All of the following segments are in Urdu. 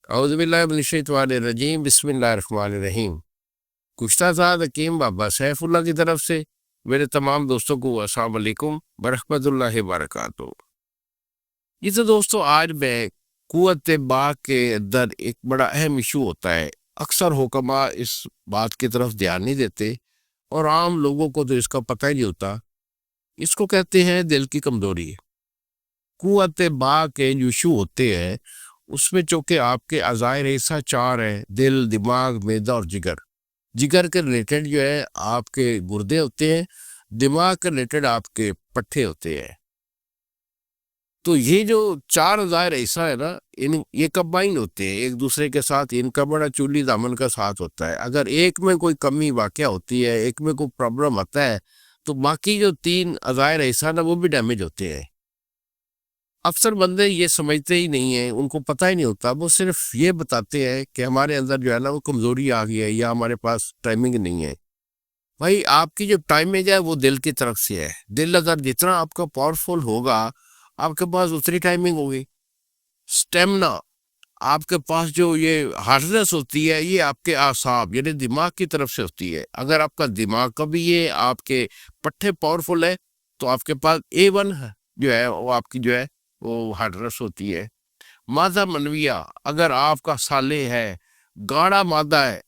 اعوذ باللہ من الشیطان الرجیم، بسم اللہ الرحمن الرحیم۔ گزشتہ ساتھ حکیم بابا سیف اللہ کی طرف سے میرے تمام دوستوں کو السلام علیکم ورحمۃ اللہ وبرکاتہ۔ یہ تو دوستو، آج میں قوت باغ کے اندر ایک بڑا اہم ایشو ہوتا ہے۔ اکثر حکما اس بات کی طرف دھیان نہیں دیتے اور عام لوگوں کو تو اس کا پتہ ہی نہیں ہوتا۔ اس کو کہتے ہیں دل کی کمزوری۔ قوت باغ کے جو ایشو ہوتے ہیں اس میں چونکہ آپ کے اعضائے حصہ 4 ہیں: دل، دماغ، معدہ اور جگر۔ جگر کے ریلیٹڈ جو ہے آپ کے گردے ہوتے ہیں، دماغ کے ریلیٹڈ آپ کے پٹھے ہوتے ہیں۔ تو یہ جو 4 اعضائے حصہ ہے نا، یہ کمبائن ہوتے ہیں ایک دوسرے کے ساتھ، ان کا بڑا چولی دامن کا ساتھ ہوتا ہے۔ اگر ایک میں کوئی کمی واقع ہوتی ہے، ایک میں کوئی پرابلم آتا ہے، تو باقی جو 3 اعضائے حصہ نا وہ بھی ڈیمیج ہوتے ہیں۔ اکثر بندے یہ سمجھتے ہی نہیں ہیں، ان کو پتہ ہی نہیں ہوتا، وہ صرف یہ بتاتے ہیں کہ ہمارے اندر جو ہے نا وہ کمزوری آ گئی ہے یا ہمارے پاس ٹائمنگ نہیں ہے۔ بھائی، آپ کی جو ٹائمنگ ہے وہ دل کی طرف سے ہے۔ دل اگر جتنا آپ کا پاورفل ہوگا، آپ کے پاس اتنی ٹائمنگ ہوگی۔ سٹیمنا، آپ کے پاس جو یہ ہارڈنس ہوتی ہے، یہ آپ کے اعصاب یعنی دماغ کی طرف سے ہوتی ہے۔ اگر آپ کا دماغ کا بھی یہ آپ کے پٹھے پاورفل ہے تو آپ کے پاس A1 جو ہے وہ آپ کی جو ہے وہ ہارڈنس ہوتی ہے۔ مادہ منویہ، اگر آپ کا صالح ہے، گاڑھا مادہ ہے،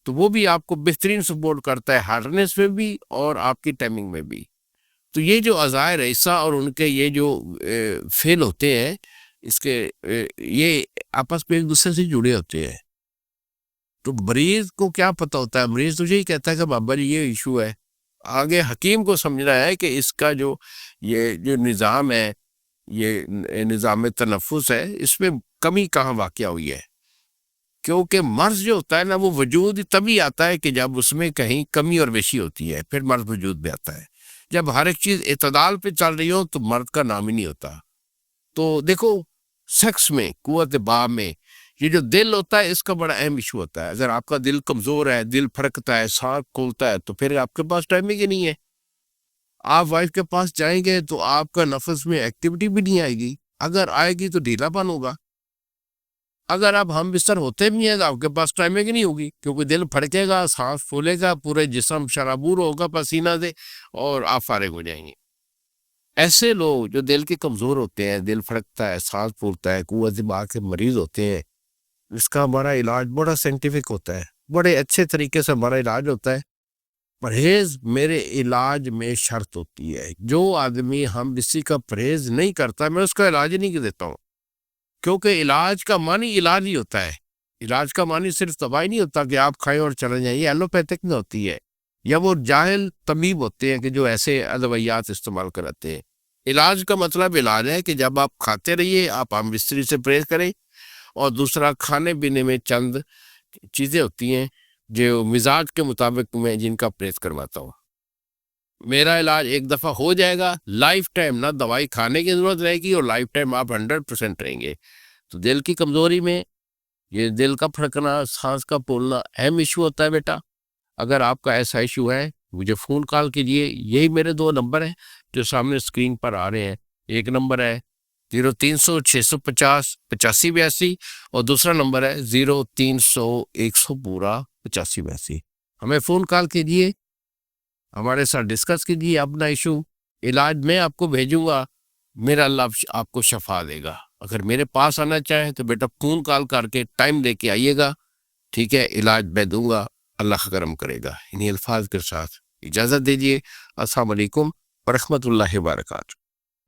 تو وہ بھی آپ کو بہترین سپورٹ کرتا ہے ہارڈنس میں بھی اور آپ کی ٹائمنگ میں بھی۔ تو یہ جو اعضائے حصہ اور ان کے یہ جو فیل ہوتے ہیں، اس کے یہ آپس میں ایک دوسرے سے جڑے ہوتے ہیں۔ تو مریض کو کیا پتہ ہوتا ہے؟ مریض تو یہی کہتا ہے کہ بابا جی یہ ایشو ہے۔ آگے حکیم کو سمجھنا ہے کہ اس کا جو یہ جو نظام ہے، یہ نظام تنفس ہے، اس میں کمی کہاں واقع ہوئی ہے۔ کیونکہ مرض جو ہوتا ہے نا وہ وجود تبھی آتا ہے کہ جب اس میں کہیں کمی اور بیشی ہوتی ہے، پھر مرض وجود میں آتا ہے۔ جب ہر ایک چیز اعتدال پہ چل رہی ہو تو مرض کا نام ہی نہیں ہوتا۔ تو دیکھو، سیکس میں، قوت باغ میں، یہ جو دل ہوتا ہے اس کا بڑا اہم ایشو ہوتا ہے۔ اگر آپ کا دل کمزور ہے، دل پھڑکتا ہے، سانس کھولتا ہے، تو پھر آپ کے پاس ٹائمنگ ہی نہیں ہے۔ آپ وائف کے پاس جائیں گے تو آپ کا نفس میں ایکٹیویٹی بھی نہیں آئے گی، اگر آئے گی تو ڈھیلا پن ہوگا۔ اگر آپ ہم بستر ہوتے بھی ہیں تو آپ کے پاس ٹائمنگ نہیں ہوگی، کیونکہ دل پھڑکے گا، سانس پھولے گا، پورے جسم شرابور ہوگا پسینہ سے، اور آپ فارغ ہو جائیں گے۔ ایسے لوگ جو دل کے کمزور ہوتے ہیں، دل پھڑکتا ہے، سانس پھولتا ہے، قوت دماغ کے مریض ہوتے ہیں، اس کا ہمارا علاج بڑا سائنٹیفک ہوتا ہے، بڑے اچھے طریقے سے ہمارا علاج ہوتا ہے۔ پرہیز میرے علاج میں شرط ہوتی ہے۔ جو آدمی ہم کسی کا پرہیز نہیں کرتا، میں اس کا علاج ہی نہیں دیتا ہوں، کیونکہ علاج کا معنی علاج ہی ہوتا ہے۔ علاج کا معنی صرف دوائی نہیں ہوتا کہ آپ کھائیں اور چلے جائیں، یہ ایلوپیتھک میں ہوتی ہے، یا وہ جاہل طبیب ہوتے ہیں کہ جو ایسے ادویات استعمال کراتے ہیں۔ علاج کا مطلب علاج ہے کہ جب آپ کھاتے رہیے، آپ ہم بستری سے پرہیز کریں، اور دوسرا کھانے پینے میں چند چیزیں ہوتی ہیں جو مزاج کے مطابق میں جن کا پرہیز کرواتا ہوں۔ میرا علاج ایک دفعہ ہو جائے گا، لائف ٹائم نہ دوائی کھانے کی ضرورت رہے گی، اور لائف ٹائم آپ 100% رہیں گے۔ تو دل کی کمزوری میں یہ دل کا پھڑکنا، سانس کا پھولنا اہم ایشو ہوتا ہے بیٹا۔ اگر آپ کا ایسا ایشو ہے مجھے فون کال کیجئے، یہی میرے 2 نمبر ہیں جو سامنے اسکرین پر آ رہے ہیں۔ ایک نمبر ہے 0300 650 8582، اور دوسرا نمبر ہے 0300 100 پورا 8582۔ ہمیں فون کال کیجئے، ہمارے ساتھ ڈسکس کیجئے اپنا ایشو، علاج میں آپ کو بھیجوں گا، میرا اللہ آپ کو شفا دے گا۔ اگر میرے پاس آنا چاہیں تو بیٹا فون کال کر کے ٹائم دے کے آئیے گا، ٹھیک ہے؟ علاج میں دوں گا، اللہ کرم کرے گا۔ انہی الفاظ کے ساتھ اجازت دیجئے۔ السلام علیکم ورحمۃ اللہ وبرکاتہ۔